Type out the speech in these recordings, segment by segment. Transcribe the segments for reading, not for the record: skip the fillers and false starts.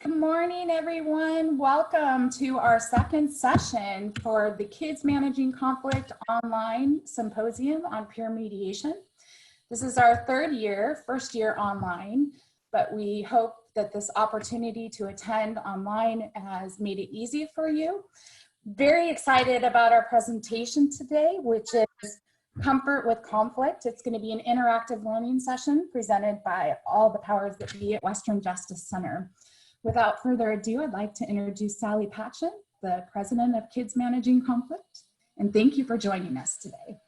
Good morning, everyone. Welcome to our second session for the Kids Managing Conflict Online Symposium on Peer Mediation. This is our first year online, but we hope that this opportunity to attend online has made it easy for you. Very excited about our presentation today, which is Comfort with Conflict. It's going to be an interactive learning session presented by all the powers that be at Western Justice Center. Without further ado, I'd like to introduce Sally Patchen, the president of Kids Managing Conflict, and thank you for joining us today.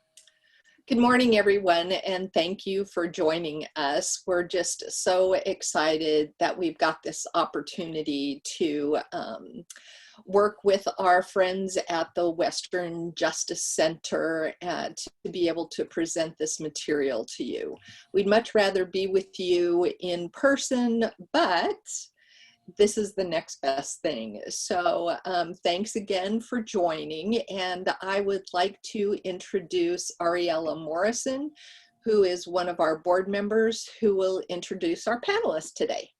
Good morning, everyone, and thank you for joining us. We're just so excited that we've got this opportunity to work with our friends at the Western Justice Center to be able to present this material to you. We'd much rather be with you in person, but this is the next best thing. So thanks again for joining. And I would like to introduce Ariella Morrison, who is one of our board members who will introduce our panelists today.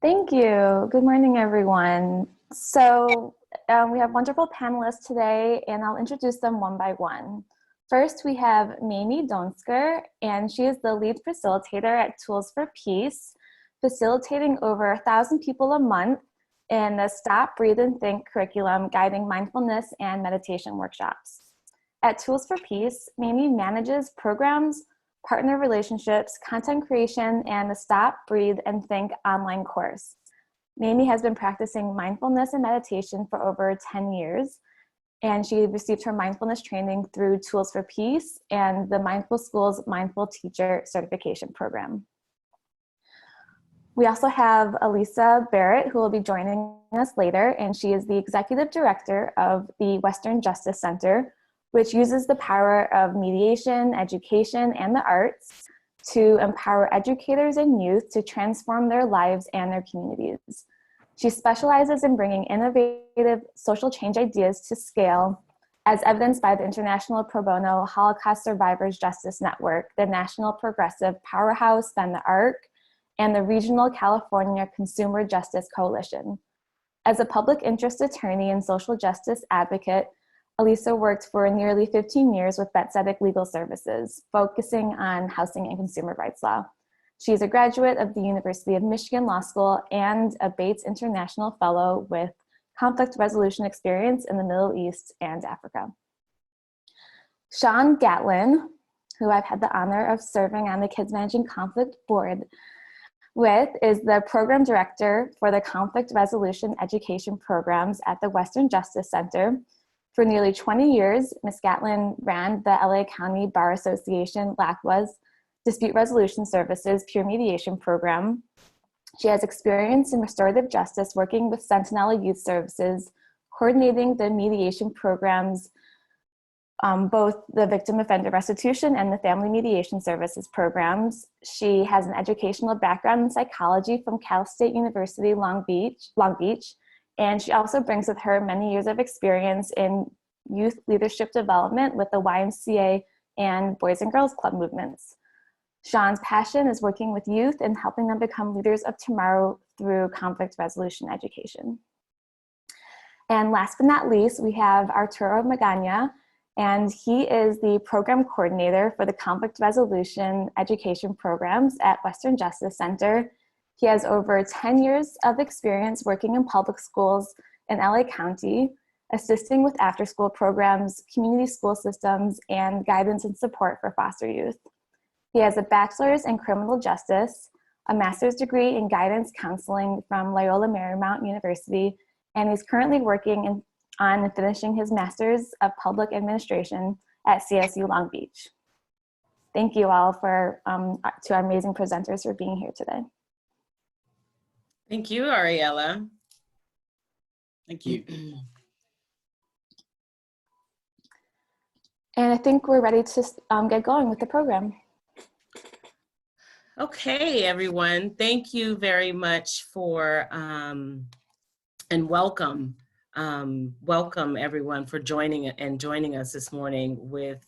Thank you. Good morning, everyone. So we have wonderful panelists today, and I'll introduce them one by one. First, we have Mamie Donsker, and she is the lead facilitator at Tools for Peace, facilitating over 1,000 people a month in the Stop, Breathe, and Think curriculum, guiding mindfulness and meditation workshops. At Tools for Peace, Mamie manages programs, partner relationships, content creation, and the Stop, Breathe, and Think online course. Mamie has been practicing mindfulness and meditation for over 10 years, and she received her mindfulness training through Tools for Peace and the Mindful Schools Mindful Teacher Certification Program. We also have Elisa Barrett, who will be joining us later, and she is the executive director of the Western Justice Center, which uses the power of mediation, education, and the arts to empower educators and youth to transform their lives and their communities. She specializes in bringing innovative social change ideas to scale, as evidenced by the International Pro Bono Holocaust Survivors Justice Network, the National Progressive Powerhouse, then the ARC, and the Regional California Consumer Justice Coalition. As a public interest attorney and social justice advocate, Elisa worked for nearly 15 years with Betzedek Legal Services, focusing on housing and consumer rights law. She is a graduate of the University of Michigan Law School and a Bates International Fellow with conflict resolution experience in the Middle East and Africa. Sean Gatlin, who I've had the honor of serving on the Kids Managing Conflict Board with, is the program director for the Conflict Resolution Education Programs at the Western Justice Center. For nearly 20 years, Ms. Gatlin ran the LA County Bar Association, LACWA's Dispute Resolution Services Peer Mediation Program. She has experience in restorative justice working with Sentinella Youth Services, coordinating the mediation programs, both the victim offender restitution and the family mediation services programs. She has an educational background in psychology from Cal State University, Long Beach, and she also brings with her many years of experience in youth leadership development with the YMCA and Boys and Girls Club movements. Sean's passion is working with youth and helping them become leaders of tomorrow through conflict resolution education. And last but not least, we have Arturo Magana, and he is the program coordinator for the conflict resolution education programs at Western Justice Center. He has over 10 years of experience working in public schools in LA County, assisting with after-school programs, community school systems, and guidance and support for foster youth. He has a bachelor's in criminal justice, a master's degree in guidance counseling from Loyola Marymount University, and he's currently working on finishing his master's of public administration at CSU Long Beach. Thank you all to our amazing presenters for being here today. Thank you, Ariella. Thank you. And I think we're ready to get going with the program. Okay, everyone. Thank you very much for, and welcome. Welcome everyone for joining us this morning with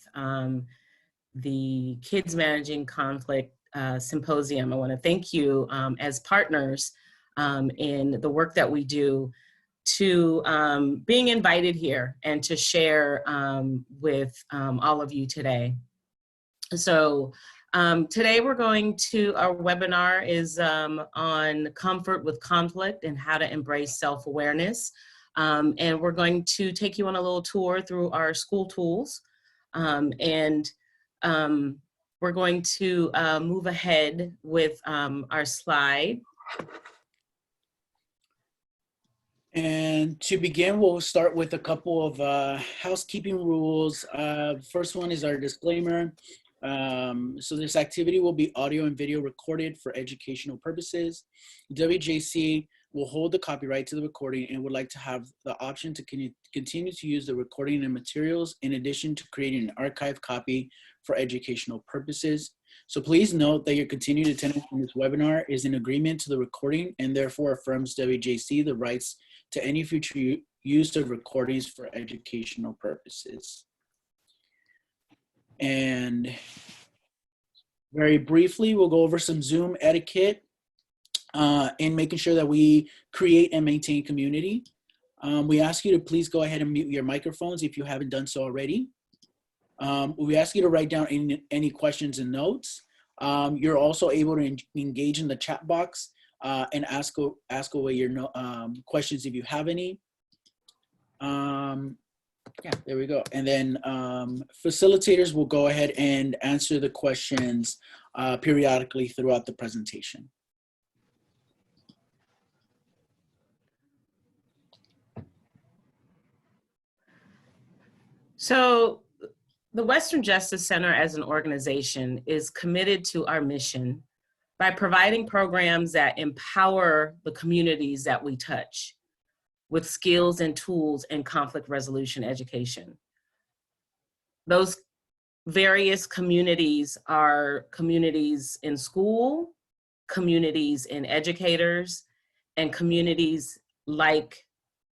the Kids Managing Conflict Symposium. I want to thank you as partners in the work that we do to being invited here and to share with all of you today. So today our webinar is on comfort with conflict and how to embrace self-awareness. And we're going to take you on a little tour through our school tools. We're going to move ahead with our slide. And to begin, we'll start with a couple of housekeeping rules. First one is our disclaimer. So this activity will be audio and video recorded for educational purposes. WJC will hold the copyright to the recording and would like to have the option to continue to use the recording and materials in addition to creating an archive copy for educational purposes. So please note that your continued attendance in this webinar is in agreement to the recording and therefore affirms WJC the rights to any future use of recordings for educational purposes. And very briefly, we'll go over some Zoom etiquette in making sure that we create and maintain community. We ask you to please go ahead and mute your microphones if you haven't done so already. We ask you to write down any questions and notes. You're also able to engage in the chat box and ask away your questions if you have any. Yeah, there we go. And then facilitators will go ahead and answer the questions periodically throughout the presentation. So the Western Justice Center as an organization is committed to our mission by providing programs that empower the communities that we touch with skills and tools in conflict resolution education. Those various communities are communities in school, communities in educators, and communities like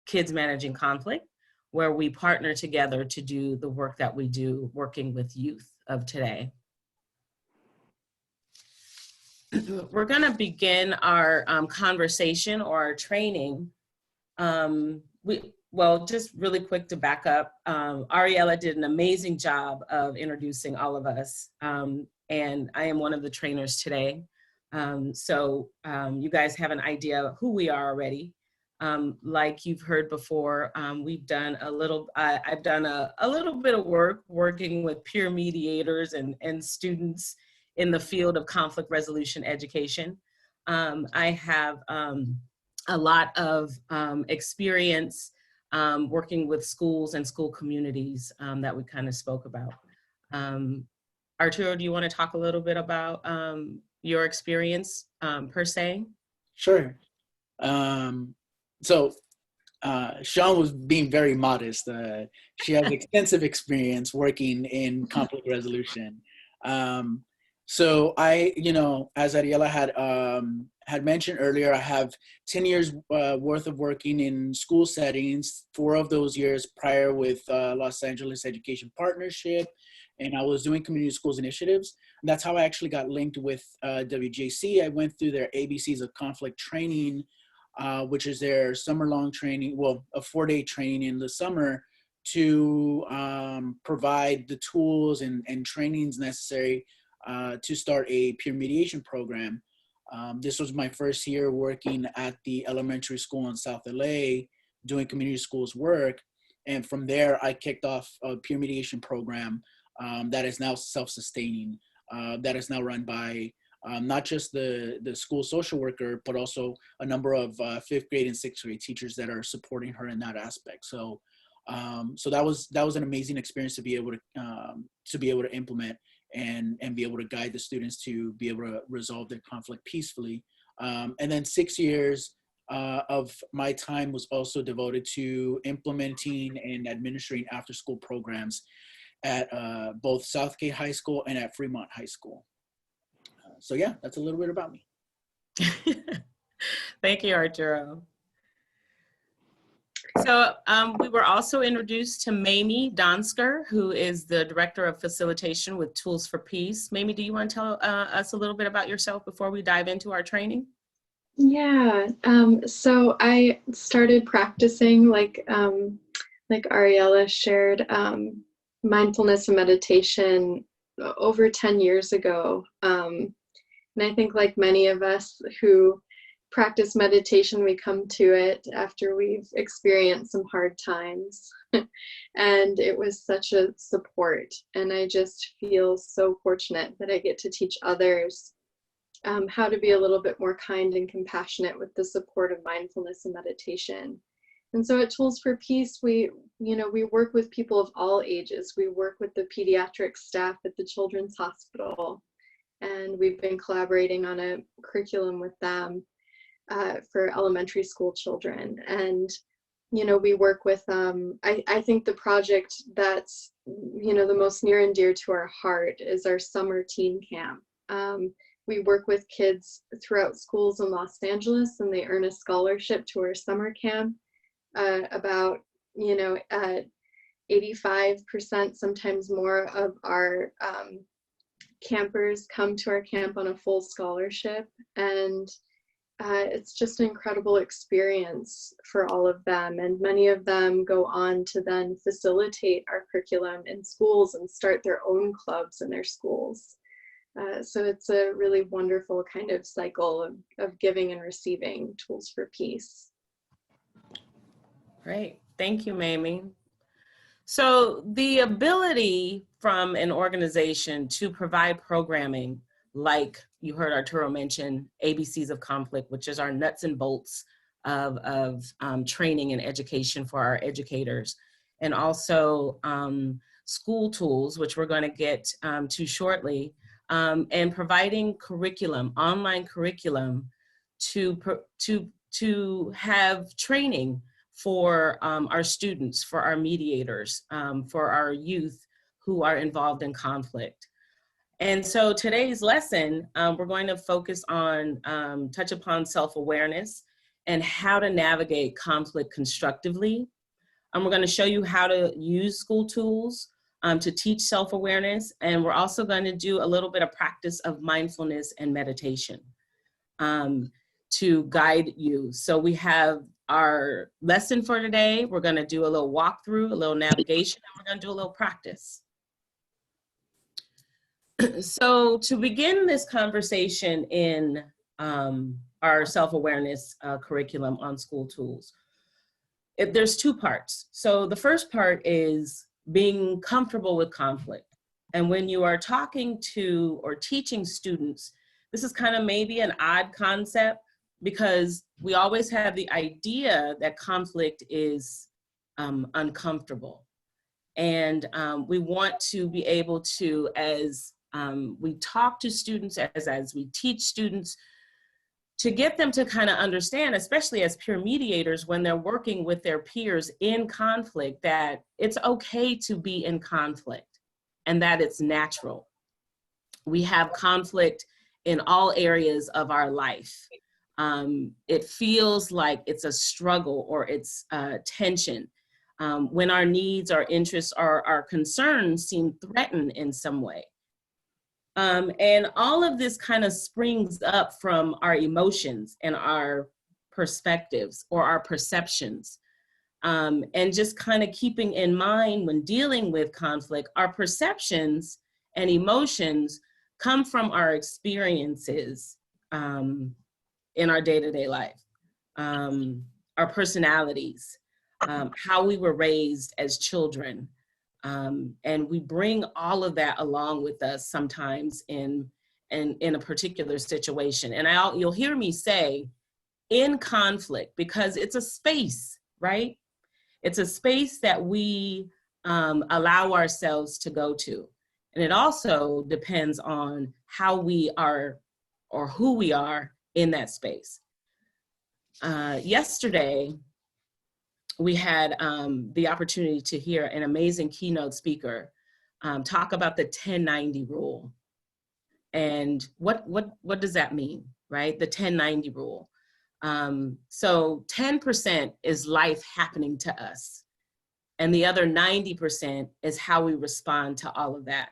Kids Managing Conflict, where we partner together to do the work that we do working with youth of today. We're gonna begin our conversation or our training. Just really quick to back up, Ariella did an amazing job of introducing all of us, and I am one of the trainers today. You guys have an idea of who we are already. Like you've heard before, we've done I've done a little bit of work working with peer mediators and students in the field of conflict resolution education. I have a lot of experience working with schools and school communities that we kind of spoke about. Arturo, do you want to talk a little bit about your experience per se? Sure. Sean was being very modest. She has extensive experience working in conflict resolution. So I, as Ariella had mentioned earlier, I have 10 years worth of working in school settings, 4 of those years prior with Los Angeles Education Partnership, and I was doing community schools initiatives. And that's how I actually got linked with WJC. I went through their ABCs of conflict training, which is their summer-long training, well, a 4-day training in the summer to provide the tools and trainings necessary to start a peer mediation program. This was my first year working at the elementary school in South LA, doing community schools work. And from there, I kicked off a peer mediation program that is now self-sustaining, that is now run by not just the school social worker, but also a number of 5th grade and 6th grade teachers that are supporting her in that aspect. So that was an amazing experience to be able to implement and be able to guide the students to be able to resolve their conflict peacefully. And then 6 years of my time was also devoted to implementing and administering after-school programs at both Southgate High School and at Fremont High School. So yeah, that's a little bit about me. Thank you, Arturo. So we were also introduced to Mamie Donsker, who is the Director of Facilitation with Tools for Peace. Mamie, do you want to tell us a little bit about yourself before we dive into our training? Yeah, so I started practicing, like Ariella shared, mindfulness and meditation over 10 years ago. And I think like many of us who practice meditation, we come to it after we've experienced some hard times. And it was such a support. And I just feel so fortunate that I get to teach others how to be a little bit more kind and compassionate with the support of mindfulness and meditation. And so at Tools for Peace, we work with people of all ages. We work with the pediatric staff at the Children's Hospital, and we've been collaborating on a curriculum with them for elementary school children. And, we work with, I think the project that's, the most near and dear to our heart is our summer teen camp. We work with kids throughout schools in Los Angeles, and they earn a scholarship to our summer camp. About 85%, sometimes more, of our campers come to our camp on a full scholarship, and it's just an incredible experience for all of them. And many of them go on to then facilitate our curriculum in schools and start their own clubs in their schools. So it's a really wonderful kind of cycle of giving and receiving. Tools for Peace. Great, thank you, Mamie. So the ability from an organization to provide programming, like you heard Arturo mention, ABCs of Conflict, which is our nuts and bolts of training and education for our educators, and also school tools, which we're going to get to shortly, and providing curriculum, online curriculum, to have training for our students, for our mediators, for our youth who are involved in conflict. And so today's lesson, we're going to focus on, touch upon self-awareness and how to navigate conflict constructively. We're going to show you how to use school tools to teach self-awareness. And we're also going to do a little bit of practice of mindfulness and meditation to guide you. So we have our lesson for today. We're going to do a little walkthrough, a little navigation, and we're going to do a little practice. So to begin this conversation in our self-awareness curriculum on school tools, there's two parts. So the first part is being comfortable with conflict. And when you are talking to or teaching students, this is kind of maybe an odd concept, because we always have the idea that conflict is uncomfortable. And we want to be able to, as we talk to students, as we teach students, to get them to kind of understand, especially as peer mediators, when they're working with their peers in conflict, that it's okay to be in conflict and that it's natural. We have conflict in all areas of our life. It feels like it's a struggle or it's tension. When our needs, our interests, or our concerns seem threatened in some way. And all of this kind of springs up from our emotions and our perspectives or our perceptions. And just kind of keeping in mind when dealing with conflict, our perceptions and emotions come from our experiences in our day-to-day life, our personalities, how we were raised as children. And we bring all of that along with us sometimes in a particular situation. And you'll hear me say in conflict, because it's a space, right? It's a space that we allow ourselves to go to. And it also depends on how we are or who we are in that space. Yesterday, we had the opportunity to hear an amazing keynote speaker talk about the 1090 rule. And what does that mean, right? The 1090 rule. So 10% is life happening to us. And the other 90% is how we respond to all of that.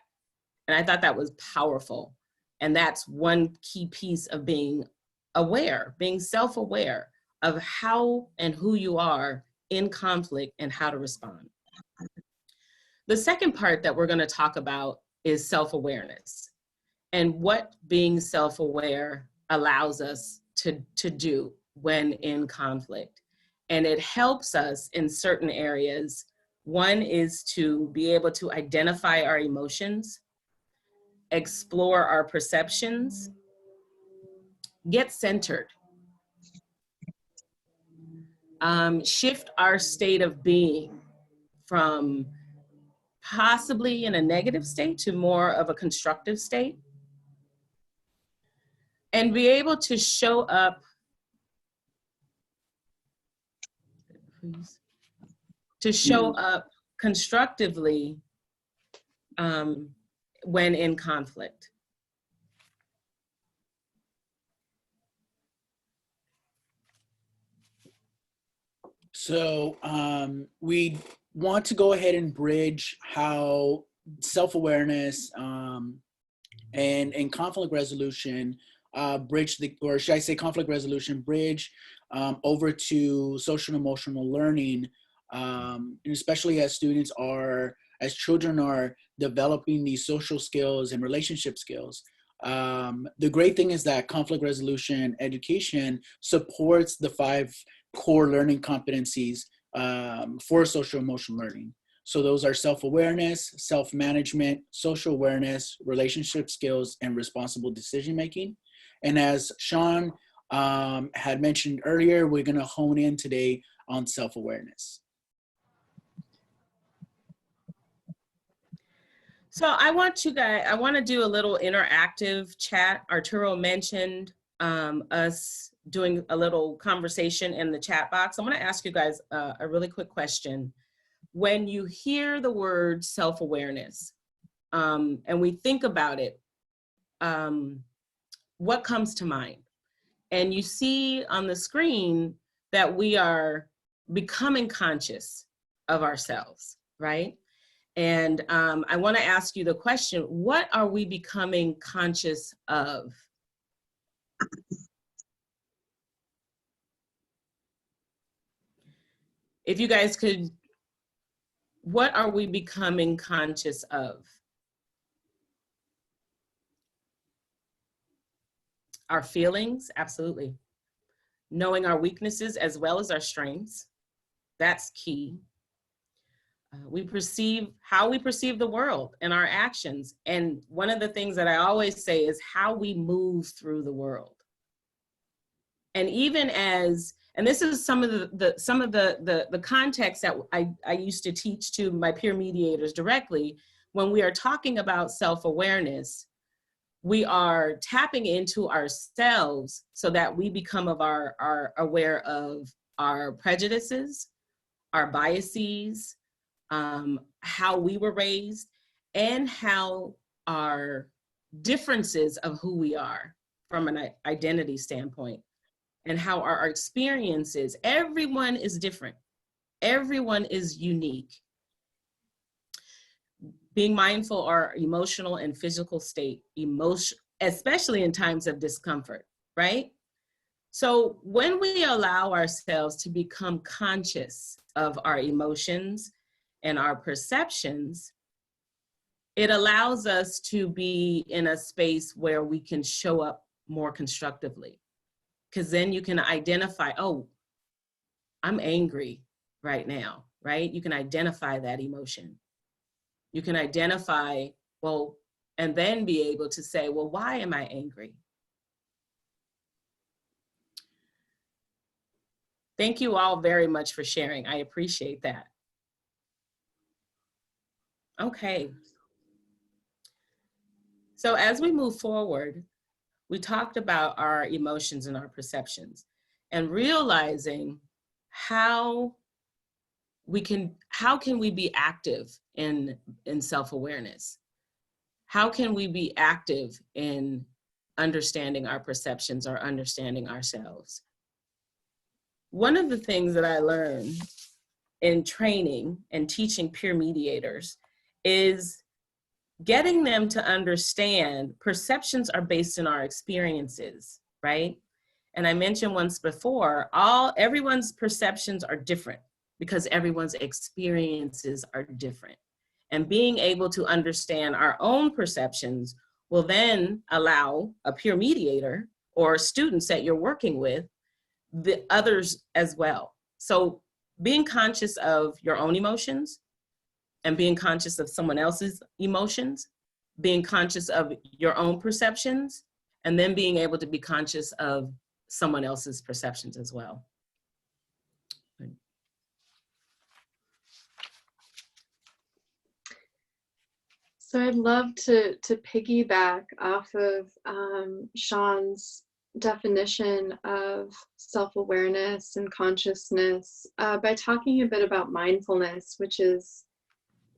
And I thought that was powerful. And that's one key piece of being aware, being self-aware of how and who you are in conflict and how to respond. The second part that we're going to talk about is self-awareness and what being self-aware allows us to do when in conflict. And it helps us in certain areas. One is to be able to identify our emotions, explore our perceptions, get centered, shift our state of being from possibly in a negative state to more of a constructive state, and be able to show up, constructively when in conflict. So we want to go ahead and bridge how self-awareness and conflict resolution bridge or should I say conflict resolution bridge over to social and emotional learning, and especially as children are developing these social skills and relationship skills. The great thing is that conflict resolution education supports the 5 core learning competencies for social emotional learning. So those are self-awareness, self-management, social awareness, relationship skills, and responsible decision-making. And as Sean had mentioned earlier, we're going to hone in today on self-awareness. So I want to do a little interactive chat. Arturo mentioned us doing a little conversation in the chat box. I'm going to ask you guys a really quick question. When you hear the word self-awareness and we think about it, what comes to mind? And you see on the screen that we are becoming conscious of ourselves, right? And I want to ask you the question, what are we becoming conscious of? If you guys could, what are we becoming conscious of? Our feelings, absolutely. Knowing our weaknesses as well as our strengths, that's key. How we perceive the world and our actions. And one of the things that I always say is how we move through the world. And even and this is some of the context that I used to teach to my peer mediators directly. When we are talking about self-awareness, we are tapping into ourselves so that we become aware of our prejudices, our biases, how we were raised, and how our differences of who we are from an identity standpoint, and how our experiences, everyone is different. Everyone is unique. Being mindful of our emotional and physical state, especially in times of discomfort, right? So when we allow ourselves to become conscious of our emotions and our perceptions, it allows us to be in a space where we can show up more constructively. Because then you can identify, oh, I'm angry right now, right? You can identify that emotion. You can identify, well, and then be able to say, well, why am I angry? Thank you all very much for sharing. I appreciate that. Okay. So as we move forward, we talked about our emotions and our perceptions and realizing how can we be active in self-awareness? How can we be active in understanding our perceptions or understanding ourselves? one of the things that I learned in training and teaching peer mediators is getting them to understand perceptions are based in our experiences, right? And I mentioned once before, everyone's perceptions are different because everyone's experiences are different. And being able to understand our own perceptions will then allow a peer mediator or students that you're working with, the others as well. So being conscious of your own emotions and being conscious of someone else's emotions, being conscious of your own perceptions, and then being able to be conscious of someone else's perceptions as well. So I'd love to piggyback off of Sean's definition of self-awareness and consciousness by talking a bit about mindfulness, which is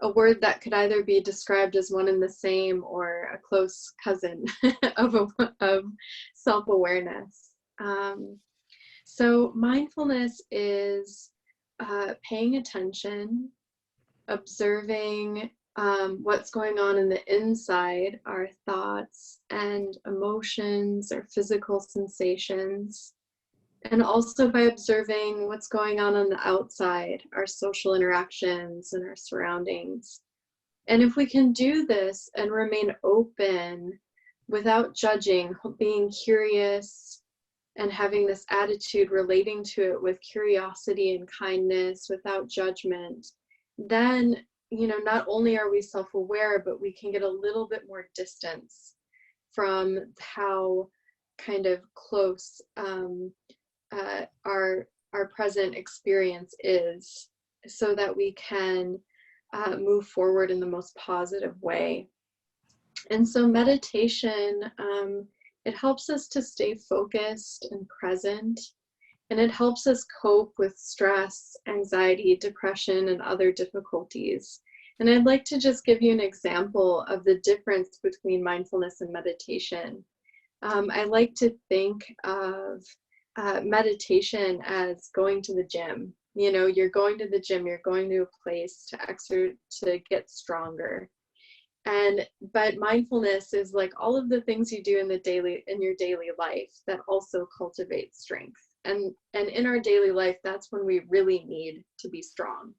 a word that could either be described as one and the same or a close cousin of self-awareness. So mindfulness is paying attention, observing what's going on in the inside, our thoughts and emotions or physical sensations, and also by observing what's going on the outside, our social interactions and our surroundings. And if we can do this and remain open without judging, being curious and having this attitude relating to it with curiosity and kindness without judgment, then not only are we self-aware, but we can get a little bit more distance from how kind of close our present experience is, so that we can move forward in the most positive way. And so meditation, it helps us to stay focused and present, and it helps us cope with stress, anxiety, depression, and other difficulties. And I'd like to just give you an example of the difference between mindfulness and meditation. I like to think of meditation as going to the gym. You're going to the gym, you're going to a place to get stronger. But mindfulness is like all of the things you do in your daily life that also cultivate strength. And in our daily life, that's when we really need to be strong.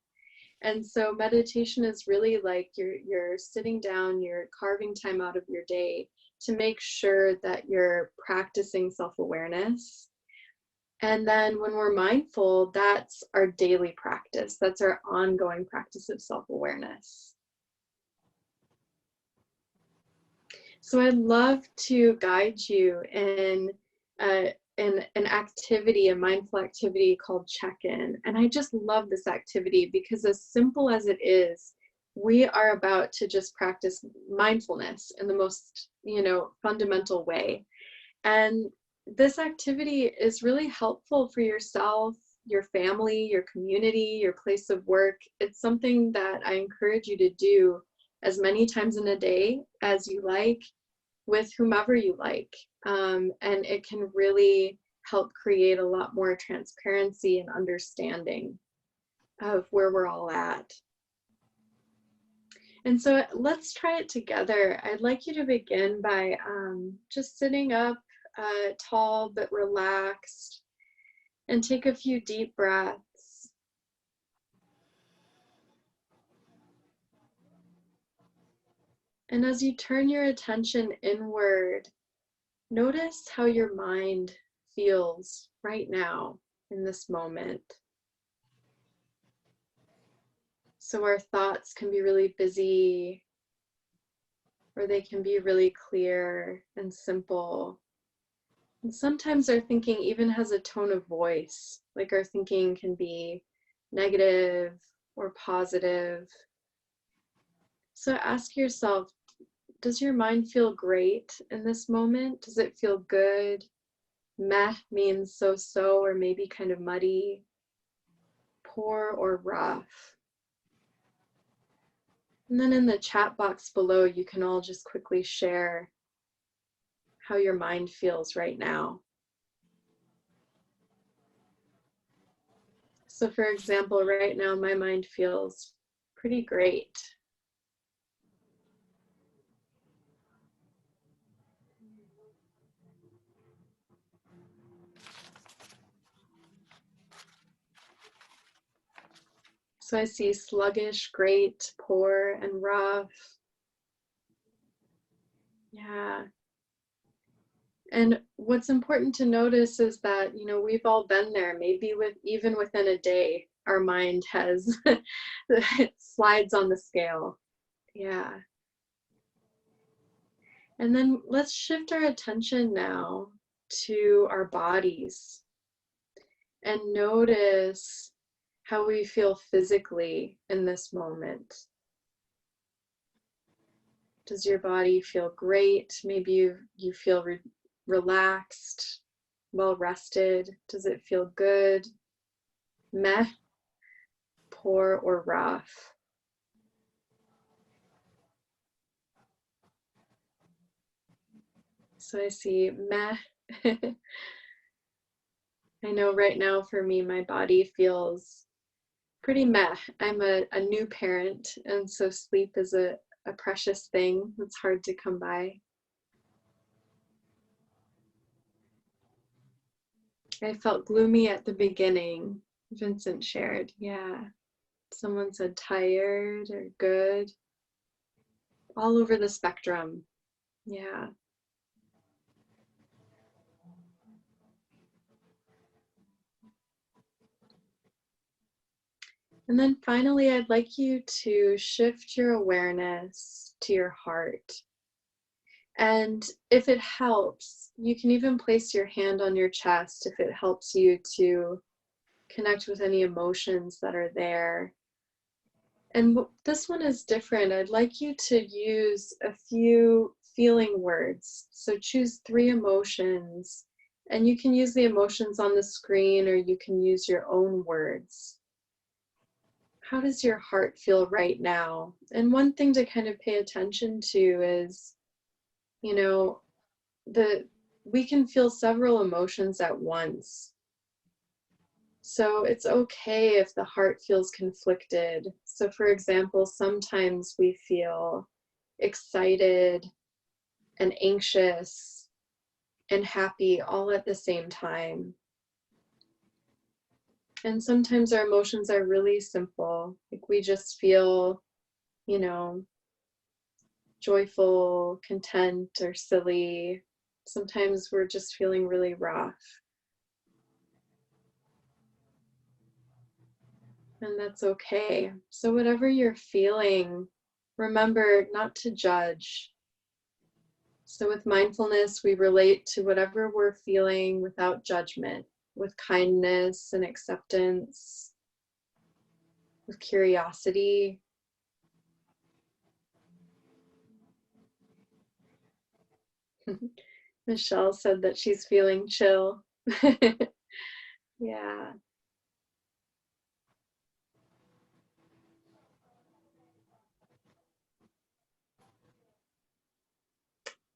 And so meditation is really like you're sitting down, you're carving time out of your day to make sure that you're practicing self-awareness. And then when we're mindful, that's our daily practice. That's our ongoing practice of self-awareness. So I'd love to guide you in an activity, a mindful activity called check-in. And I just love this activity because, as simple as it is, we are about to just practice mindfulness in the most, fundamental way. And this activity is really helpful for yourself, your family, your community, your place of work. It's something that I encourage you to do as many times in a day as you like, with whomever you like. And it can really help create a lot more transparency and understanding of where we're all at. And so let's try it together. I'd like you to begin by just sitting up tall but relaxed, and take a few deep breaths. And as you turn your attention inward, notice how your mind feels right now in this moment. So our thoughts can be really busy, or they can be really clear and simple. And sometimes our thinking even has a tone of voice, like our thinking can be negative or positive. So ask yourself, does your mind feel great in this moment? Does it feel good? Meh means so-so, or maybe kind of muddy. Poor or rough. And then in the chat box below, you can all just quickly share how your mind feels right now. So for example, right now my mind feels pretty great. So I see sluggish, great, poor, and rough. Yeah. And what's important to notice is that, you know, we've all been there. Maybe even within a day, our mind has it slides on the scale. Yeah. And then let's shift our attention now to our bodies and notice how we feel physically in this moment. Does your body feel great? Maybe you feel relaxed, well rested. Does it feel good? Meh, poor, or rough? So I see meh. I know right now for me, my body feels pretty meh. I'm a new parent, and so sleep is a precious thing that's hard to come by. I felt gloomy at the beginning, Vincent shared. Yeah. Someone said tired or good. All over the spectrum. Yeah. And then finally, I'd like you to shift your awareness to your heart. And if it helps, you can even place your hand on your chest if it helps you to connect with any emotions that are there. And this one is different. I'd like you to use a few feeling words. So choose 3 emotions, and you can use the emotions on the screen or you can use your own words. How does your heart feel right now? And one thing to kind of pay attention to is, you know, we can feel several emotions at once. So it's okay if the heart feels conflicted. So for example, sometimes we feel excited and anxious and happy all at the same time. And sometimes our emotions are really simple. Like we just feel, you know, joyful, content, or silly. Sometimes we're just feeling really rough. And that's okay. So whatever you're feeling, remember not to judge. So with mindfulness, we relate to whatever we're feeling without judgment, with kindness and acceptance, with curiosity. Michelle said that she's feeling chill. Yeah.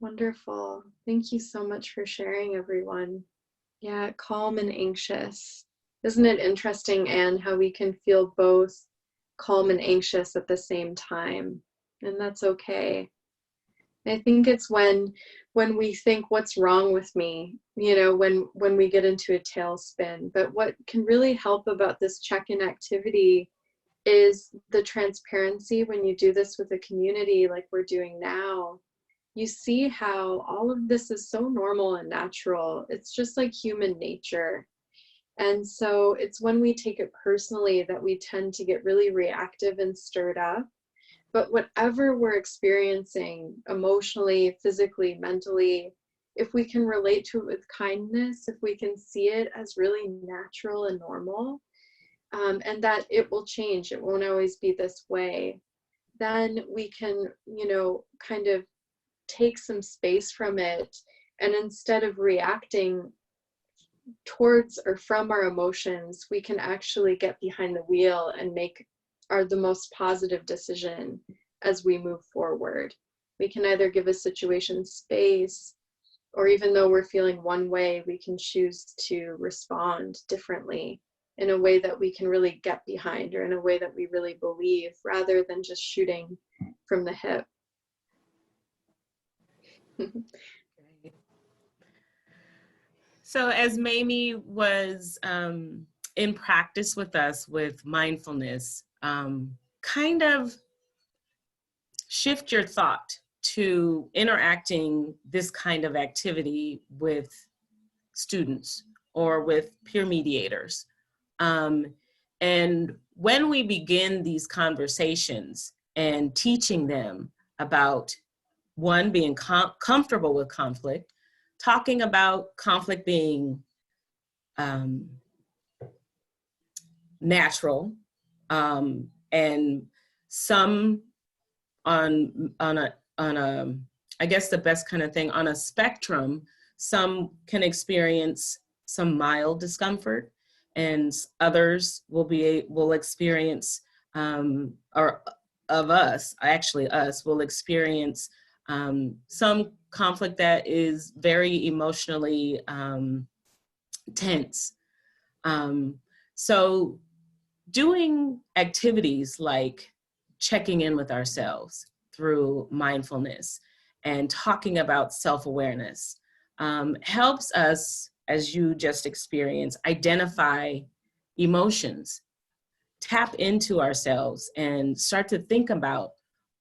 Wonderful. Thank you so much for sharing, everyone. Yeah, calm and anxious. Isn't it interesting, Anne, how we can feel both calm and anxious at the same time? And that's okay. I think it's when we think, what's wrong with me? You know, when we get into a tailspin. But what can really help about this check-in activity is the transparency. When you do this with a community like we're doing now, you see how all of this is so normal and natural. It's just like human nature. And so it's when we take it personally that we tend to get really reactive and stirred up. But whatever we're experiencing emotionally, physically, mentally, if we can relate to it with kindness, if we can see it as really natural and normal, and that it will change, it won't always be this way, then we can, you know, kind of take some space from it, and instead of reacting towards or from our emotions, we can actually get behind the wheel and make the most positive decision as we move forward. We can either give a situation space, or even though we're feeling one way, we can choose to respond differently in a way that we can really get behind, or in a way that we really believe, rather than just shooting from the hip. So as Mamie was in practice with us with mindfulness, kind of shift your thought to interacting this kind of activity with students or with peer mediators. And when we begin these conversations and teaching them about, one, being comfortable with conflict, talking about conflict being natural, and some on a I guess the best kind of thing, on a spectrum, some can experience some mild discomfort, and others will experience or of us, actually us, will experience some conflict that is very emotionally tense. So doing activities like checking in with ourselves through mindfulness and talking about self-awareness helps us, as you just experienced, identify emotions, tap into ourselves, and start to think about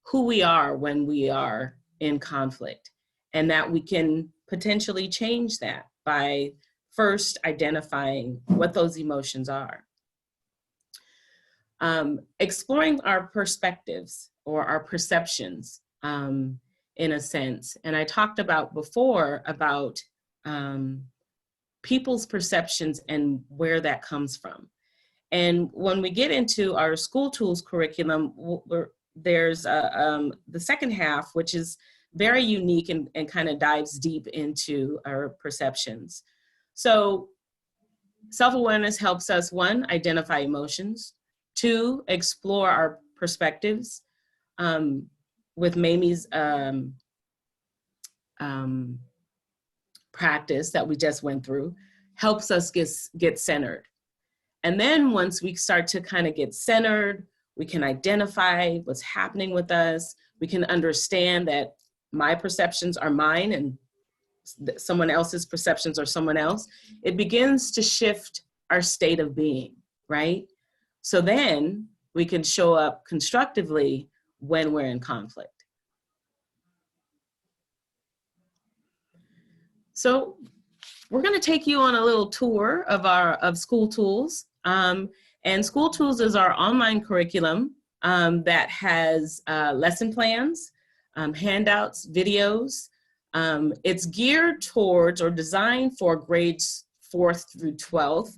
who we are when we are in conflict, and that we can potentially change that by first identifying what those emotions are. Exploring our perspectives or our perceptions, in a sense. And I talked about before about people's perceptions and where that comes from. And when we get into our school tools curriculum, there's the second half, which is very unique and kind of dives deep into our perceptions. So self-awareness helps us, one, identify emotions, two, explore our perspectives. With Mamie's practice that we just went through, helps us get centered. And then once we start to kind of get centered, we can identify what's happening with us. We can understand that my perceptions are mine and someone else's perceptions are someone else. It begins to shift our state of being, right? So then we can show up constructively when we're in conflict. So we're going to take you on a little tour of School Tools. And School Tools is our online curriculum that has lesson plans, handouts, videos. It's geared towards or designed for grades 4th through 12th.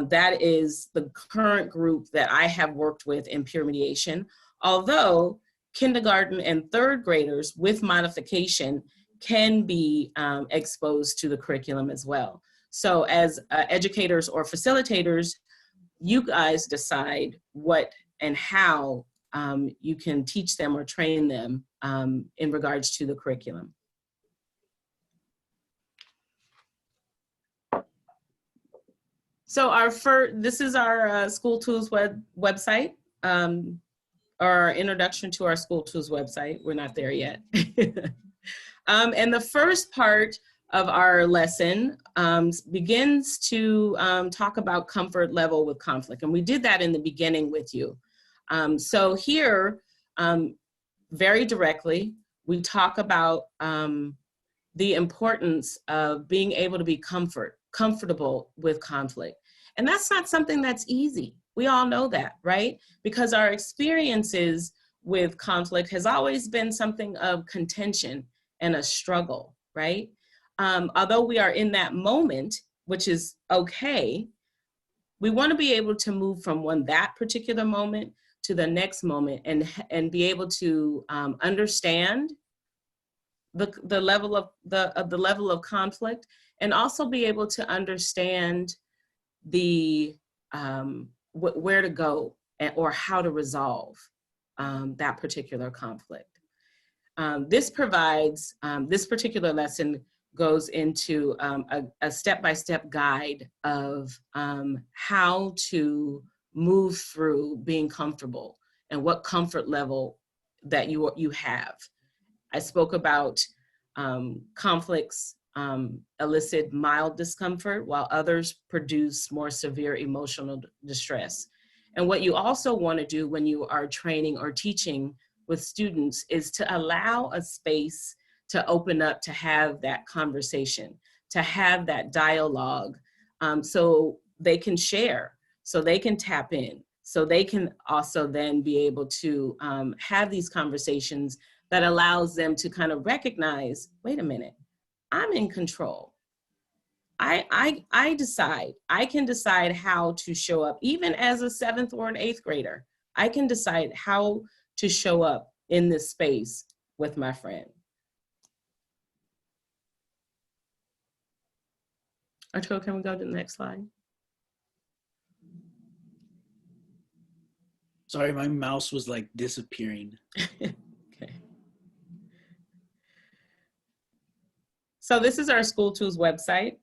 That is the current group that I have worked with in peer mediation. Although kindergarten and 3rd graders with modification can be exposed to the curriculum as well. So as educators or facilitators, you guys decide what and how you can teach them or train them in regards to the curriculum. So this is our School Tools website, or our introduction to our School Tools website. We're not there yet. And the first part of our lesson begins to talk about comfort level with conflict. And we did that in the beginning with you. So here, very directly, we talk about the importance of being able to be comfortable with conflict. And that's not something that's easy. We all know that, right? Because our experiences with conflict has always been something of contention and a struggle, right? Although we are in that moment, which is okay, we want to be able to move from that particular moment to the next moment and be able to understand the level of conflict, and also be able to understand where to go or how to resolve that particular conflict. This particular lesson goes into a step-by-step guide of how to move through being comfortable and what comfort level that you have. I spoke about conflicts elicit mild discomfort while others produce more severe emotional distress. And what you also want to do when you are training or teaching with students is to allow a space to open up, to have that conversation, to have that dialogue, so they can share, so they can tap in, so they can also then be able to have these conversations that allows them to kind of recognize, wait a minute, I'm in control. I decide, I can decide how to show up, even as a 7th or an 8th grader. I can decide how to show up in this space with my friend. Arturo, can we go to the next slide? Sorry, my mouse was like disappearing. Okay. So this is our School Tools website.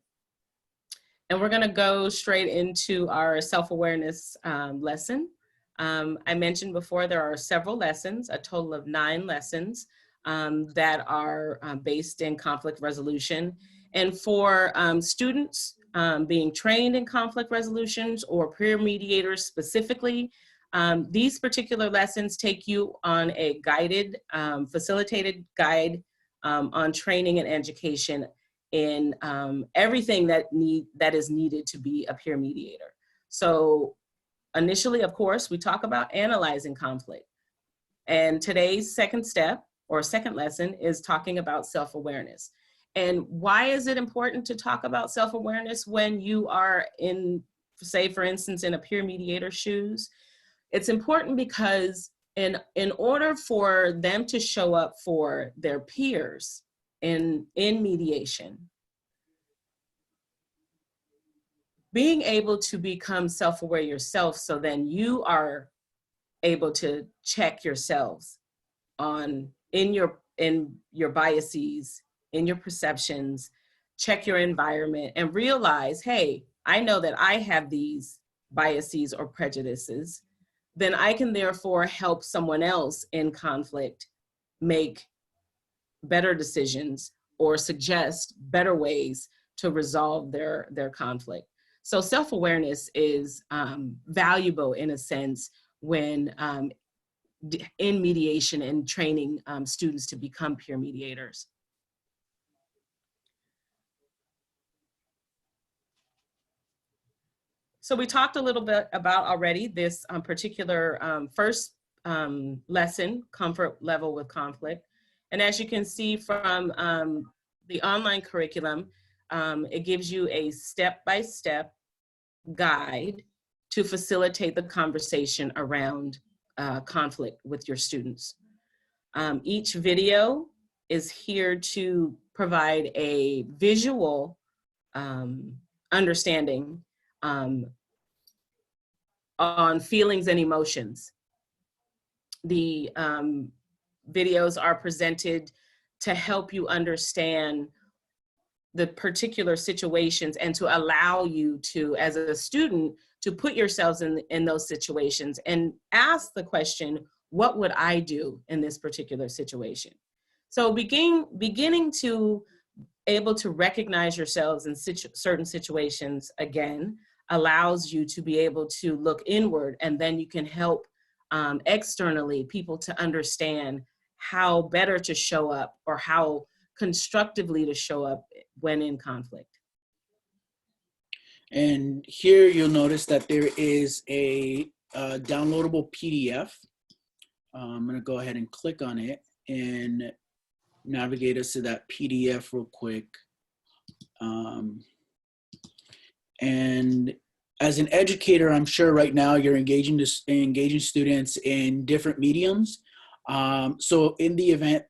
And we're gonna go straight into our self-awareness lesson. I mentioned before there are several lessons, a total of 9 lessons that are based in conflict resolution. And for students being trained in conflict resolutions or peer mediators specifically, these particular lessons take you on a guided, facilitated guide on training and education in everything that is needed to be a peer mediator. So initially, of course, we talk about analyzing conflict. And today's second step or second lesson is talking about self-awareness. And why is it important to talk about self-awareness when you are in, say, for instance, in a peer mediator's shoes? It's important because in order for them to show up for their peers in mediation, being able to become self-aware yourself, so then you are able to check yourselves on in your biases, in your perceptions, check your environment and realize, hey, I know that I have these biases or prejudices, then I can therefore help someone else in conflict make better decisions or suggest better ways to resolve their conflict. So self-awareness is valuable in a sense when in mediation and training students to become peer mediators. So we talked a little bit about already this particular first lesson, comfort level with conflict. And as you can see from the online curriculum, it gives you a step-by-step guide to facilitate the conversation around conflict with your students. Each video is here to provide a visual understanding on feelings and emotions. The videos are presented to help you understand the particular situations and to allow you to, as a student, to put yourselves in those situations and ask the question, what would I do in this particular situation? So beginning to able to recognize yourselves in certain situations again allows you to be able to look inward, and then you can help externally people to understand how better to show up or how constructively to show up when in conflict. And here you'll notice that there is a downloadable PDF. I'm going to go ahead and click on it and navigate us to that PDF real quick. And as an educator, I'm sure right now you're engaging students in different mediums. So in the event,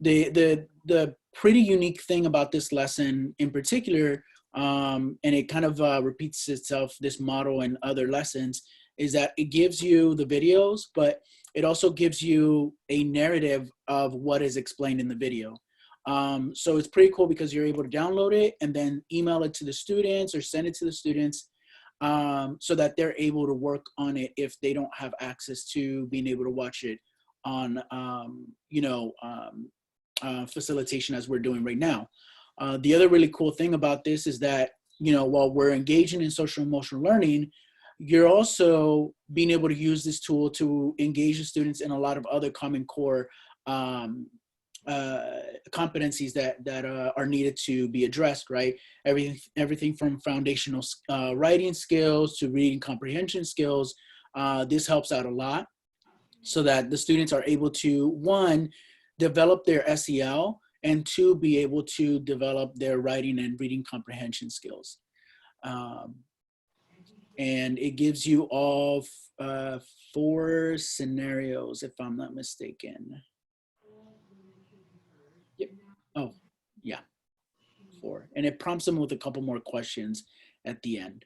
the pretty unique thing about this lesson in particular, and it kind of repeats itself, this model in other lessons, is that it gives you the videos, but it also gives you a narrative of what is explained in the video. So it's pretty cool because you're able to download it and then email it to the students or send it to the students, so that they're able to work on it if they don't have access to being able to watch it on, facilitation as we're doing right now. The other really cool thing about this is that, while we're engaging in social emotional learning, you're also being able to use this tool to engage the students in a lot of other Common Core competencies that are needed to be addressed, right? Everything from foundational writing skills to reading comprehension skills. This helps out a lot so that the students are able to, one, develop their SEL, and two, be able to develop their writing and reading comprehension skills. And it gives you all 4 scenarios, if I'm not mistaken. Yep. Oh, yeah, 4. And it prompts them with a couple more questions at the end.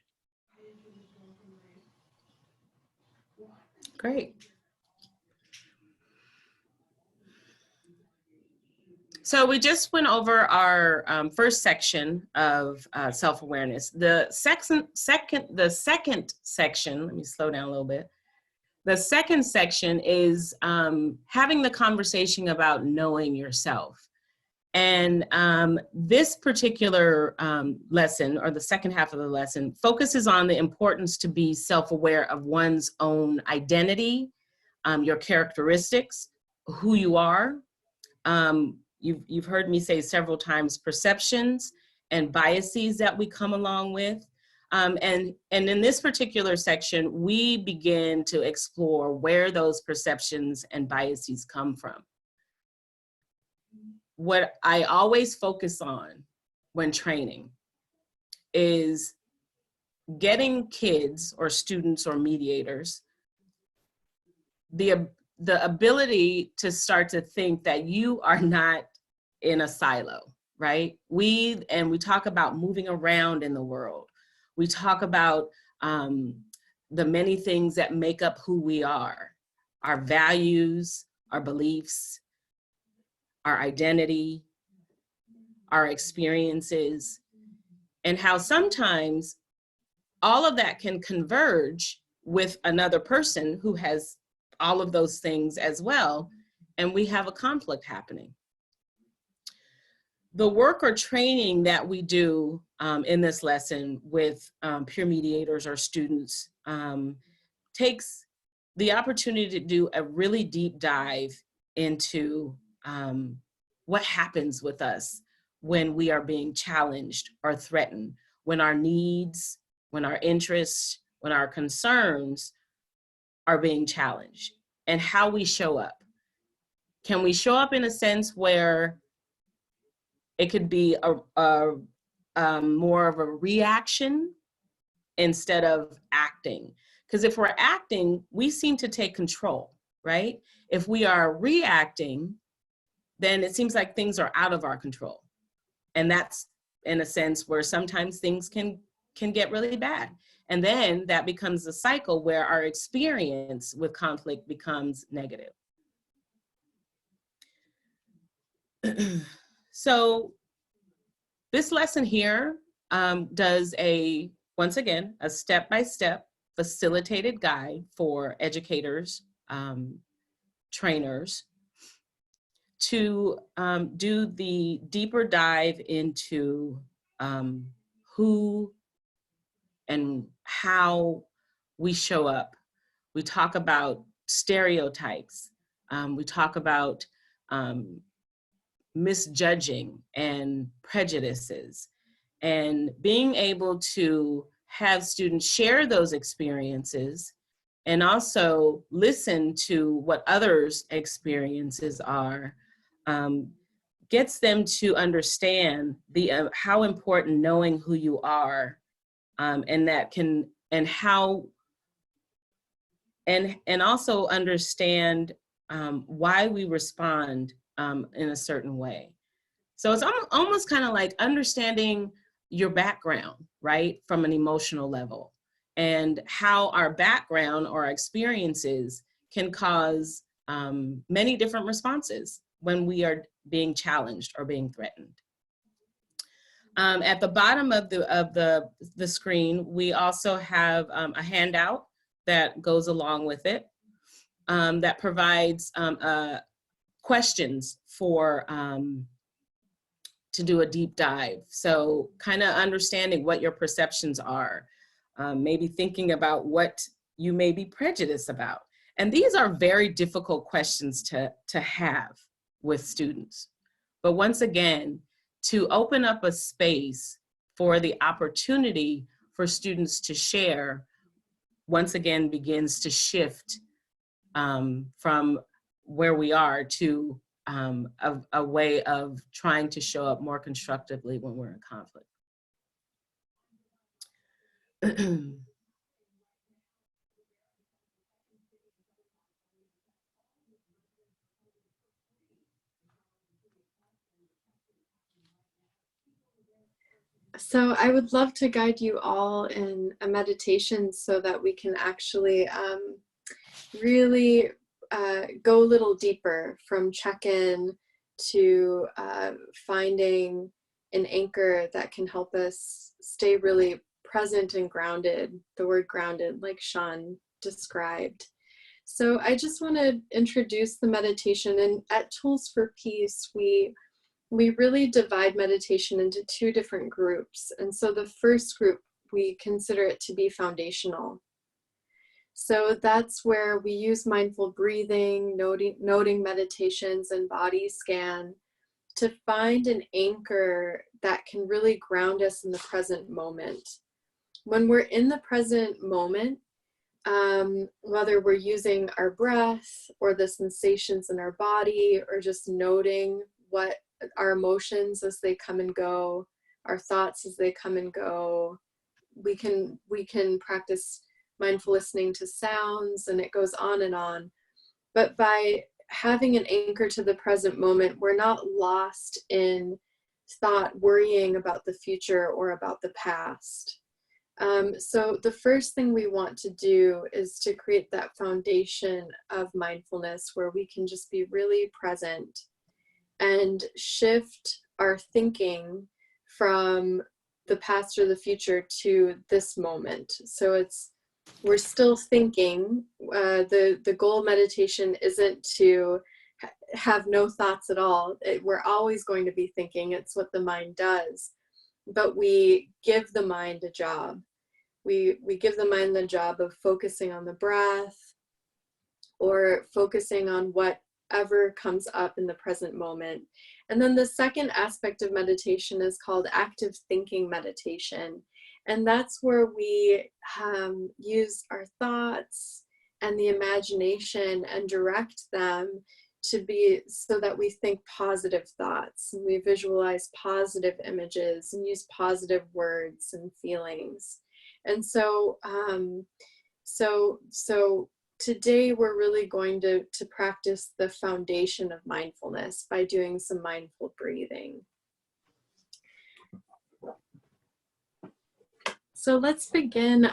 Great. So we just went over our first section of self-awareness. The second section, let me slow down a little bit. The second section is having the conversation about knowing yourself. And this particular lesson, or the second half of the lesson, focuses on the importance to be self-aware of one's own identity, your characteristics, who you are. You've heard me say several times perceptions and biases that we come along with. And in this particular section, we begin to explore where those perceptions and biases come from. What I always focus on when training is getting kids or students or mediators the ability to start to think that you are not in a silo, right? We talk about moving around in the world. We talk about the many things that make up who we are, our values, our beliefs, our identity, our experiences, and how sometimes all of that can converge with another person who has all of those things as well, and we have a conflict happening. The work or training that we do in this lesson with peer mediators or students takes the opportunity to do a really deep dive into what happens with us when we are being challenged or threatened, when our needs, when our interests, when our concerns are being challenged, and how we show up. Can we show up in a sense where it could be more of a reaction instead of acting? Because if we're acting, we seem to take control, right? If we are reacting, then it seems like things are out of our control. And that's in a sense where sometimes things can get really bad. And then that becomes a cycle where our experience with conflict becomes negative. So this lesson here does once again, a step-by-step facilitated guide for educators, trainers, to do the deeper dive into who and how we show up. We talk about stereotypes. We talk about misjudging and prejudices, and being able to have students share those experiences and also listen to what others' experiences are, gets them to understand how important knowing who you are, and that can, and how, and also understand why we respond in a certain way. So it's almost kind of like understanding your background, right, from an emotional level, and how our background or our experiences can cause many different responses when we are being challenged or being threatened. At the bottom of the screen, we also have a handout that goes along with it that provides questions for to do a deep dive. So kind of understanding what your perceptions are, maybe thinking about what you may be prejudiced about. And these are very difficult questions to have with students. But once again, to open up a space for the opportunity for students to share, once again begins to shift from where we are to a way of trying to show up more constructively when we're in conflict. So I would love to guide you all in a meditation so that we can actually really go a little deeper, from check-in to finding an anchor that can help us stay really present and grounded, the word grounded, like Sean described. So I just want to introduce the meditation, and at Tools for Peace, we really divide meditation into two different groups. And so the first group, we consider it to be foundational. So that's where we use mindful breathing, noting meditations, and body scan to find an anchor that can really ground us in the present moment. When we're in the present moment, whether we're using our breath or the sensations in our body, or just noting what our emotions as they come and go, our thoughts as they come and go, we can practice mindful listening to sounds, and it goes on and on. But by having an anchor to the present moment, we're not lost in thought, worrying about the future or about the past. So the first thing we want to do is to create that foundation of mindfulness where we can just be really present and shift our thinking from the past or the future to this moment. So we're still thinking. The goal of meditation isn't to have no thoughts at all. We're always going to be thinking. It's what the mind does. But we give the mind a job. We give the mind the job of focusing on the breath, or focusing on whatever comes up in the present moment. And then the second aspect of meditation is called active thinking meditation. And that's where we use our thoughts and the imagination and direct them to be so that we think positive thoughts, and we visualize positive images and use positive words and feelings. And so today we're really going to practice the foundation of mindfulness by doing some mindful breathing. So let's begin.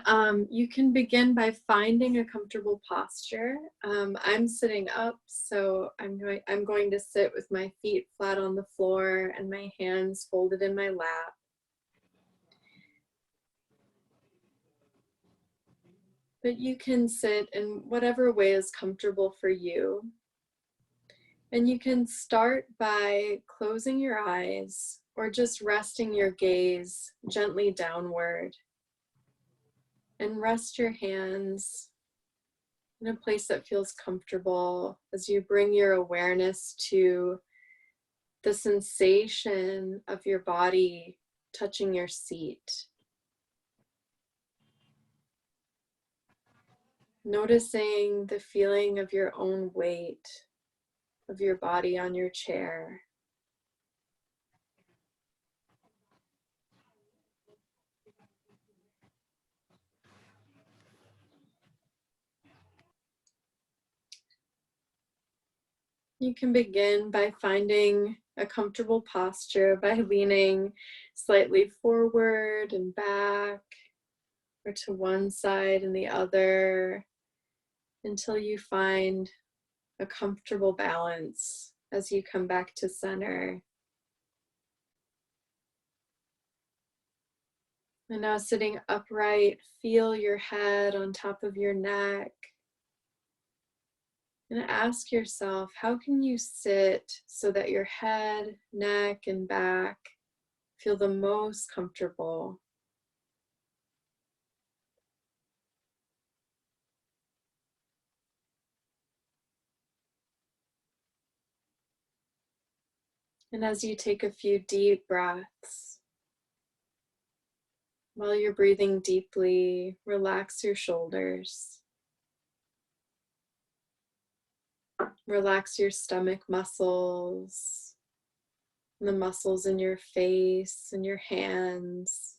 You can begin by finding a comfortable posture. I'm sitting up, so I'm going to sit with my feet flat on the floor and my hands folded in my lap. But you can sit in whatever way is comfortable for you. And you can start by closing your eyes or just resting your gaze gently downward. And rest your hands in a place that feels comfortable as you bring your awareness to the sensation of your body touching your seat. Noticing the feeling of your own weight of your body on your chair. You can begin by finding a comfortable posture by leaning slightly forward and back, or to one side and the other, until you find a comfortable balance as you come back to center. And now sitting upright, feel your head on top of your neck. And ask yourself, how can you sit so that your head, neck, and back feel the most comfortable? And as you take a few deep breaths, while you're breathing deeply, relax your shoulders. Relax your stomach muscles, and the muscles in your face and your hands.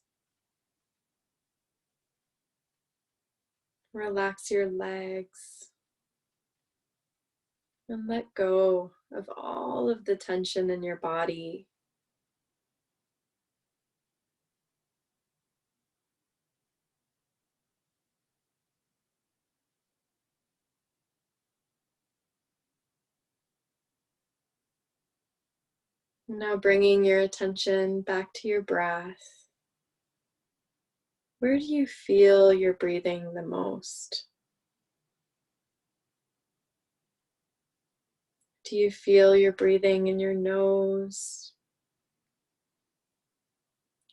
Relax your legs. And let go of all of the tension in your body. Now bringing your attention back to your breath. Where do you feel you're breathing the most? Do you feel you're breathing in your nose,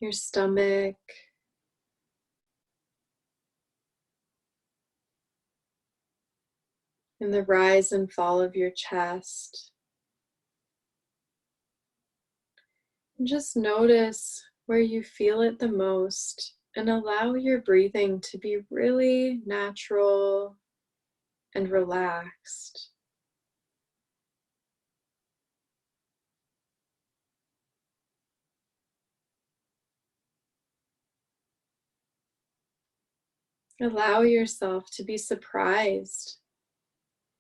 your stomach, in the rise and fall of your chest? And just notice where you feel it the most and allow your breathing to be really natural and relaxed. Allow yourself to be surprised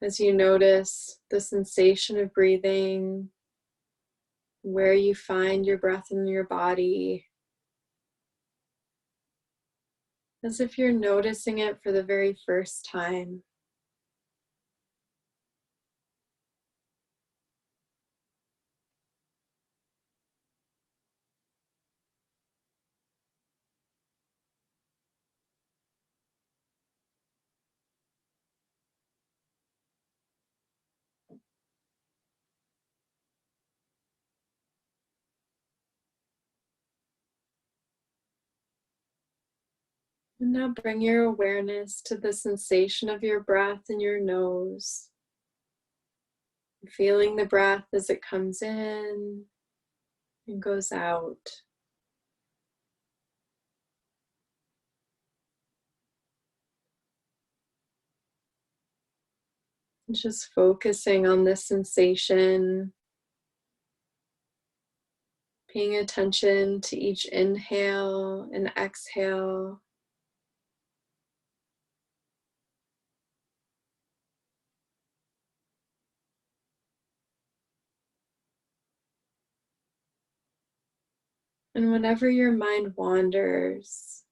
as you notice the sensation of breathing, where you find your breath in your body, as if you're noticing it for the very first time. And now bring your awareness to the sensation of your breath in your nose. Feeling the breath as it comes in and goes out. And just focusing on this sensation, paying attention to each inhale and exhale. And whenever your mind wanders,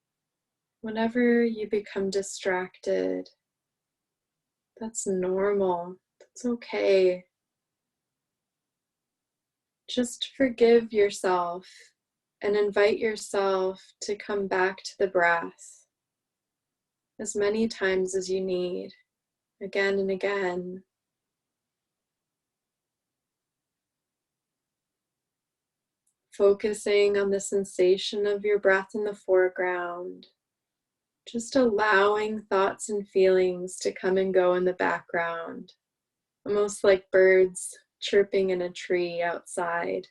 whenever you become distracted, that's normal. That's okay. Just forgive yourself and invite yourself to come back to the breath as many times as you need, again and again. Focusing on the sensation of your breath in the foreground, just allowing thoughts and feelings to come and go in the background, almost like birds chirping in a tree outside.